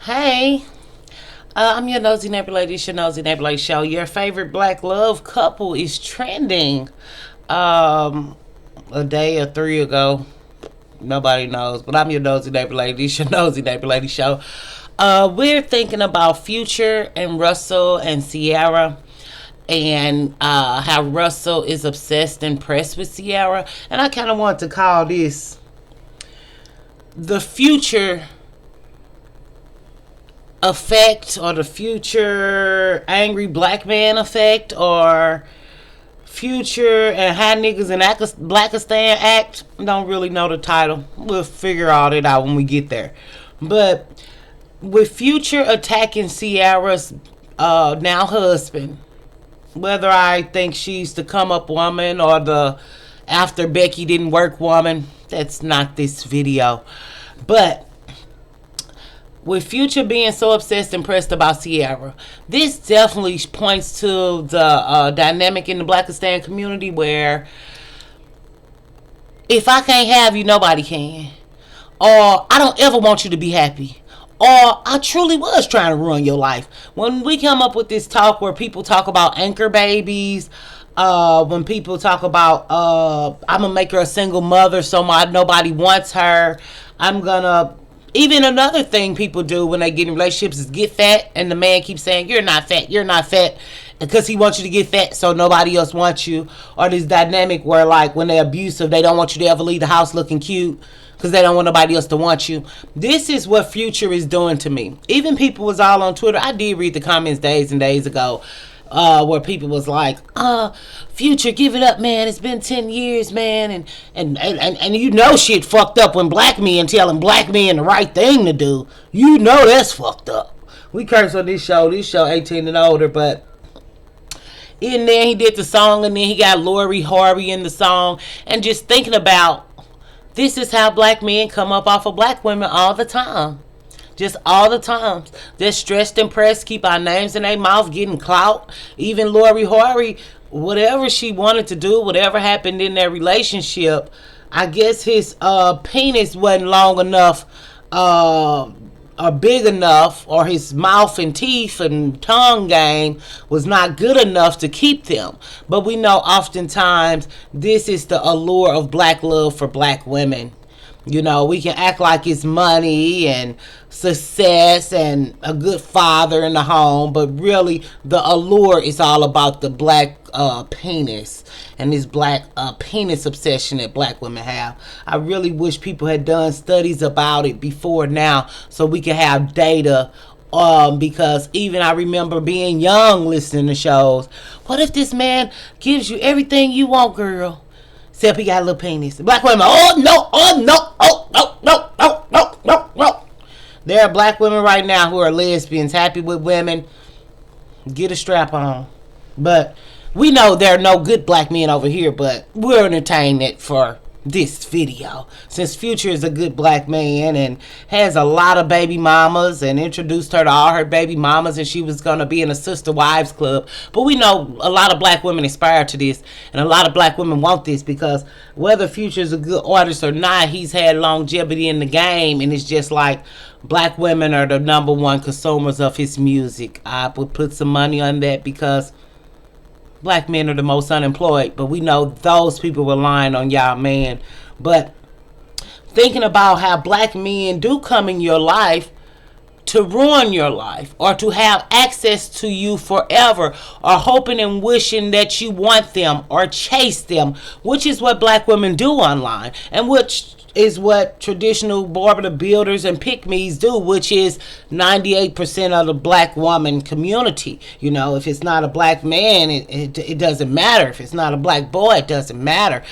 Hey, I'm your nosy neighbor lady. It's your nosy neighbor lady show. Your favorite black love couple is trending. Um, a day or three ago, nobody knows, but I'm your nosy neighbor lady. It's your nosy neighbor lady show. We're thinking about Future and Russell and Ciara, and how Russell is obsessed and pressed with Ciara, and I kind of want to call this the Future effect, or the Future angry black man effect, or Future and how niggas in Blackistan act. Don't really know the title. We'll figure all that out when we get there. But with Future attacking Ciara's now husband, whether I think she's the come up woman or the after Becky didn't work woman, that's not this video. But with Future being so obsessed and pressed about Ciara, this definitely points to the dynamic in the Blackistan community where if I can't have you, nobody can. Or I don't ever want you to be happy. Or I truly was trying to ruin your life. When we come up with this talk where people talk about anchor babies, when people talk about I'm gonna make her a single mother so nobody wants her, I'm gonna, even another thing people do when they get in relationships is get fat, and the man keeps saying you're not fat, you're not fat, because he wants you to get fat so nobody else wants you. Or this dynamic where, like, when they're abusive, they don't want you to ever leave the house looking cute because they don't want nobody else to want you. This is what Future is doing to me. Even people was all on Twitter. I did read the comments days and days ago, where people was like, Future, give it up, man. It's been 10 years, man. And you know shit fucked up when black men telling black men the right thing to do. You know that's fucked up. We curse on this show 18 and older, but in there he did the song, and then he got Lori Harvey in the song. And just thinking about, this is how black men come up off of black women all the time. Just all the times. They're stressed and pressed, keep our names in their mouth, getting clout. Even Lori Harvey, whatever she wanted to do, whatever happened in their relationship, I guess his penis wasn't long enough, or big enough, or his mouth and teeth and tongue game was not good enough to keep them. But we know oftentimes this is the allure of black love for black women. You know, we can act like it's money and success and a good father in the home, but really the allure is all about the black penis and this black penis obsession that black women have. I really wish people had done studies about it before now so we could have data. Because even I remember being young listening to shows. What if this man gives you everything you want, girl? Except he got a little penis. Black women, oh no, no. There are black women right now who are lesbians, happy with women. Get a strap on. But we know there are no good black men over here, but we're entertaining it for this video. Since Future is a good black man and has a lot of baby mamas and introduced her to all her baby mamas, and she was going to be in a sister wives club. But we know a lot of black women aspire to this, and a lot of black women want this, because whether Future is a good artist or not, he's had longevity in the game, and it's just like black women are the number one consumers of his music. I would put some money on that, because black men are the most unemployed, but we know those people relying on y'all man. But thinking about how black men do come in your life to ruin your life, or to have access to you forever, or hoping and wishing that you want them or chase them, which is what black women do online, and which is what traditional barber builders and pick-me's do, which is 98% of the black woman community. You know, if it's not a black man, it doesn't matter. If it's not a black boy, it doesn't matter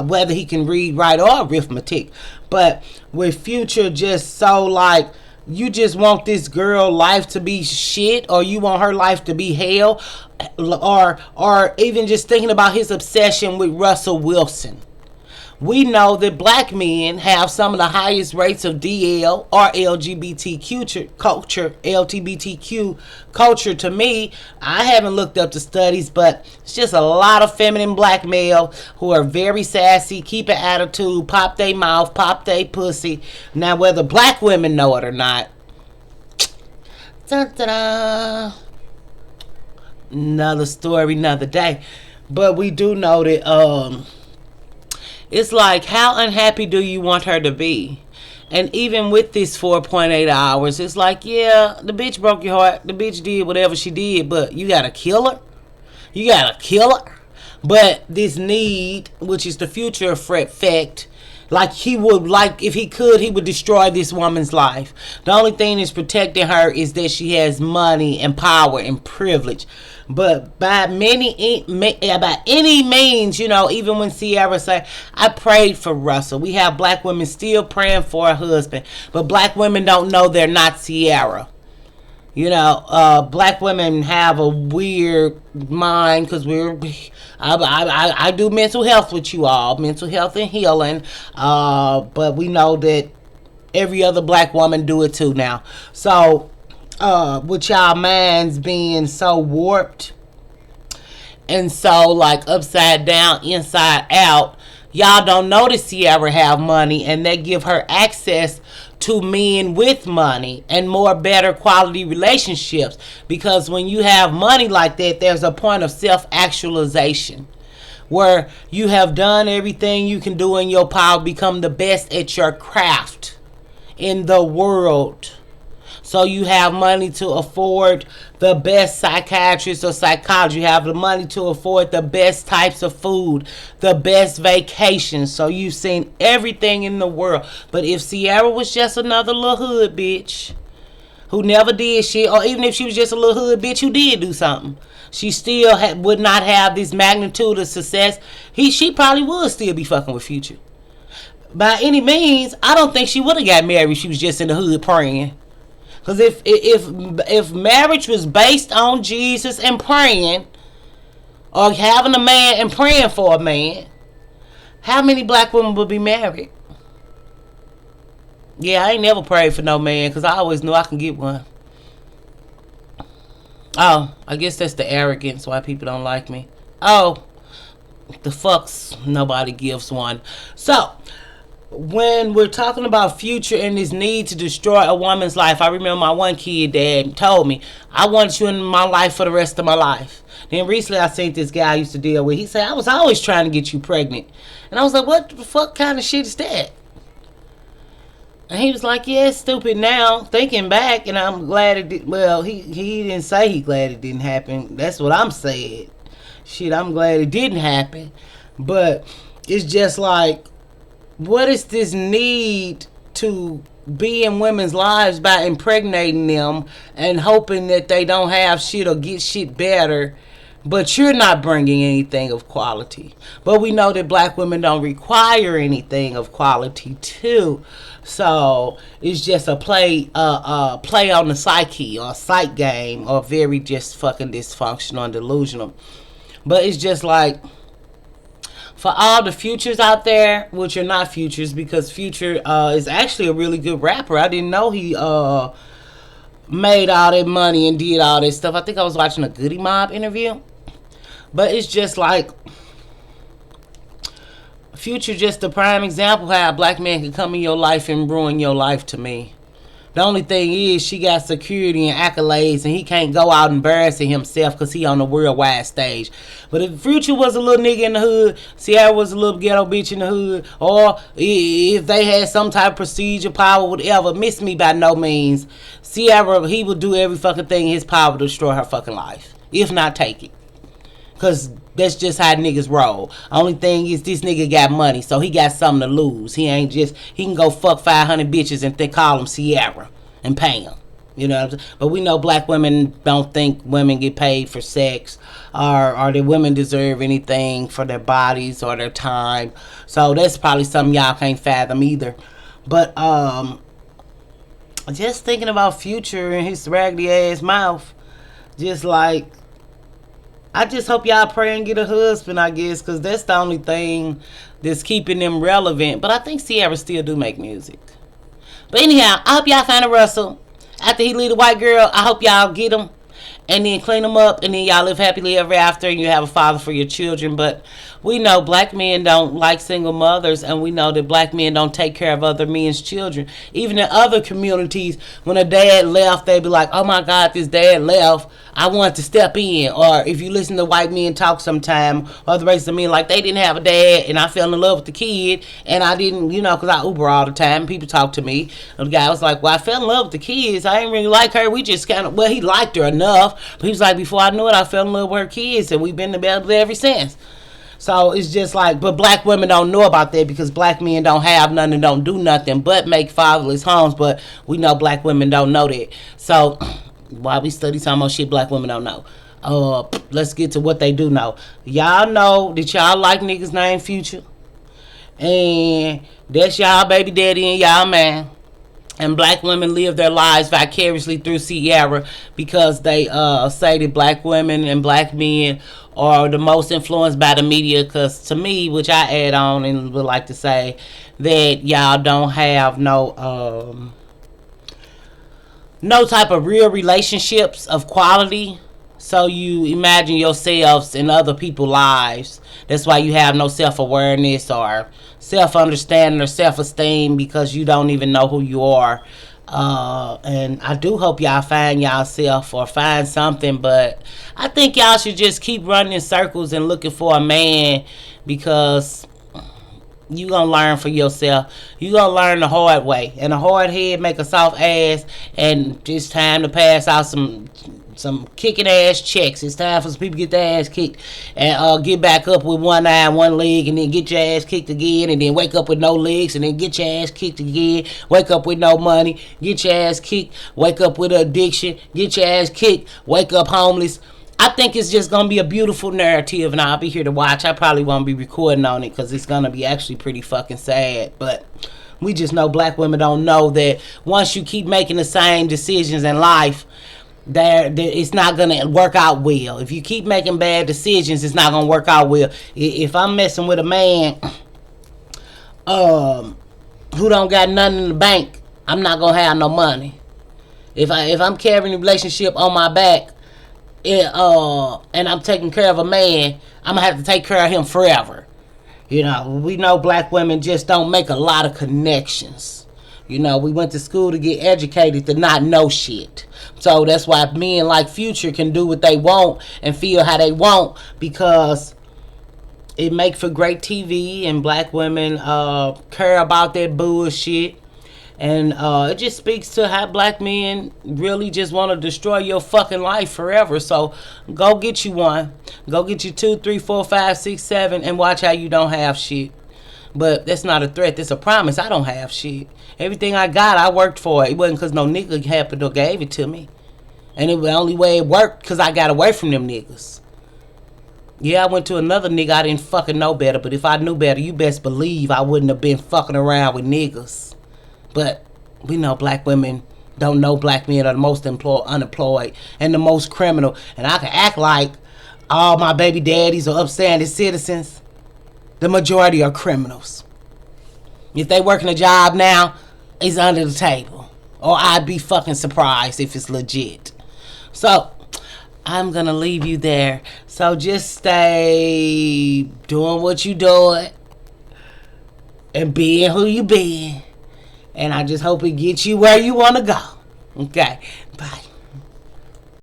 whether he can read, write, or arithmetic. But with Future just so like, you just want this girl life to be shit, or you want her life to be hell, or even just thinking about his obsession with Russell Wilson. We know that black men have some of the highest rates of DL or LGBTQ culture. LGBTQ culture, to me, I haven't looked up the studies, but it's just a lot of feminine black male who are very sassy, keep an attitude, pop they mouth, pop they pussy. Now, whether black women know it or not, Dun, dun, dun. Another story, another day. But we do know that it's like, how unhappy do you want her to be? And even with this 4.8 hours, it's like, yeah, the bitch broke your heart. The bitch did whatever she did, but you gotta kill her. You gotta kill her. But this need, which is the future effect, like he would, like if he could, he would destroy this woman's life. The only thing that's protecting her is that she has money and power and privilege. But by any means, you know, even when Ciara said, I prayed for Russell. We have black women still praying for a husband, but black women don't know they're not Ciara. You know, black women have a weird mind because I do mental health with you all, mental health and healing. But we know that every other black woman do it too now. So, with y'all minds being so warped and so like upside down, inside out, y'all don't notice Ciara have money, and they give her access to men with money and more better quality relationships, because when you have money like that, there's a point of self-actualization where you have done everything you can do in your power, become the best at your craft in the world. So you have money to afford the best psychiatrist or psychologist. You have the money to afford the best types of food, the best vacations. So you've seen everything in the world. But if Ciara was just another little hood bitch who never did shit, or even if she was just a little hood bitch who did do something, she still would not have this magnitude of success. She probably would still be fucking with Future. By any means, I don't think she would have got married if she was just in the hood praying. Because if marriage was based on Jesus and praying, or having a man and praying for a man, how many black women would be married? Yeah, I ain't never prayed for no man because I always knew I can get one. Oh, I guess that's the arrogance why people don't like me. Oh, the fucks, nobody gives one. So, when we're talking about Future and his need to destroy a woman's life, I remember my one kid dad told me, I want you in my life for the rest of my life. Then recently I seen this guy I used to deal with. He said, I was always trying to get you pregnant. And I was like, what the fuck kind of shit is that? And he was like, yeah, it's stupid now, thinking back, and I'm glad it did. Well, he didn't say he glad it didn't happen. That's what I'm saying. Shit, I'm glad it didn't happen. But it's just like, what is this need to be in women's lives by impregnating them and hoping that they don't have shit or get shit better, but you're not bringing anything of quality? But we know that black women don't require anything of quality too. So it's just a play on the psyche, or a psych game, or very just fucking dysfunctional and delusional. But it's just like, for all the Futures out there, which are not Futures, because Future is actually a really good rapper. I didn't know he made all that money and did all that stuff. I think I was watching a Goody Mob interview. But it's just like, Future just a prime example how a black man can come in your life and ruin your life to me. The only thing is, she got security and accolades, and he can't go out embarrassing himself because he on the worldwide stage. But if Future was a little nigga in the hood, Ciara was a little ghetto bitch in the hood, or if they had some type of procedure, power, whatever, miss me by no means, Ciara, he would do every fucking thing in his power to destroy her fucking life. If not, take it. Because that's just how niggas roll. Only thing is, this nigga got money, so he got something to lose. He can go fuck 500 bitches and call him Ciara and pay him. You know what I'm saying? But we know black women don't think women get paid for sex, or that women deserve anything for their bodies or their time. So that's probably something y'all can't fathom either. But just thinking about Future and his raggedy ass mouth, just like, I just hope y'all pray and get a husband, I guess, because that's the only thing that's keeping them relevant. But I think Ciara still do make music. But anyhow, I hope y'all find a Russell. After he leave the white girl, I hope y'all get him. and then clean them up, and then y'all live happily ever after, and you have a father for your children. But we know black men don't like single mothers, and we know that black men don't take care of other men's children. Even in other communities, when a dad left, they be like, oh my God, this dad left, I want to step in. Or if you listen to white men talk sometime, other races of men, like they didn't have a dad, and I fell in love with the kid, and I didn't, because I Uber all the time, people talk to me. The guy was like, well, I fell in love with the kids, I didn't really like her, we just kind of, well, he liked her enough, but he was like, before I knew it, I fell in love with her kids, and we've been together ever since. So it's just like, but black women don't know about that because black men don't have nothing and don't do nothing but make fatherless homes. But we know black women don't know that. So why we study some more shit black women don't know? Let's get to what they do know. Y'all know that y'all like niggas named Future, and that's y'all baby daddy and y'all man. And black women live their lives vicariously through Ciara because they say that black women and black men are the most influenced by the media. Because to me, which I add on and would like to say, that y'all don't have no type of real relationships of quality. So you imagine yourselves in other people's lives. That's why you have no self-awareness or self-understanding or self-esteem, because you don't even know who you are. And I do hope y'all find y'allself or find something, but I think y'all should just keep running in circles and looking for a man, because you gonna learn for yourself. You gonna learn the hard way, and a hard head make a soft ass. And it's time to pass out some kicking ass checks. It's time for some people to get their ass kicked and get back up with one eye and one leg, and then get your ass kicked again, and then wake up with no legs, and then get your ass kicked again, wake up with no money, get your ass kicked, wake up with addiction, get your ass kicked, wake up homeless. I think it's just gonna be a beautiful narrative, and I'll be here to watch. I probably won't be recording on it because it's gonna be actually pretty fucking sad, but we just know black women don't know that once you keep making the same decisions in life, there it's not gonna work out well. If you keep making bad decisions, it's not gonna work out well. If I'm messing with a man who don't got nothing in the bank, I'm not gonna have no money. If I'm carrying a relationship on my back, and I'm taking care of a man, I'm gonna have to take care of him forever. We know black women just don't make a lot of connections. We went to school to get educated to not know shit. So that's why men like Future can do what they want and feel how they want, because it make for great TV, and black women care about that bullshit. And it just speaks to how black men really just want to destroy your fucking life forever. So go get you one. Go get you 2, 3, 4, 5, 6, 7, and watch how you don't have shit. But that's not a threat. That's a promise. I don't have shit. Everything I got, I worked for it. It wasn't because no nigga happened or gave it to me. And it was the only way it worked because I got away from them niggas. Yeah, I went to another nigga I didn't fucking know better. But if I knew better, you best believe I wouldn't have been fucking around with niggas. But we know black women don't know black men are the most unemployed and the most criminal. And I can act like all my baby daddies are upstanding citizens. The majority are criminals. If they working a job now, it's under the table. Or I'd be fucking surprised if it's legit. So I'm gonna leave you there. So just stay doing what you doing and being who you being. And I just hope it gets you where you want to go. Okay, bye.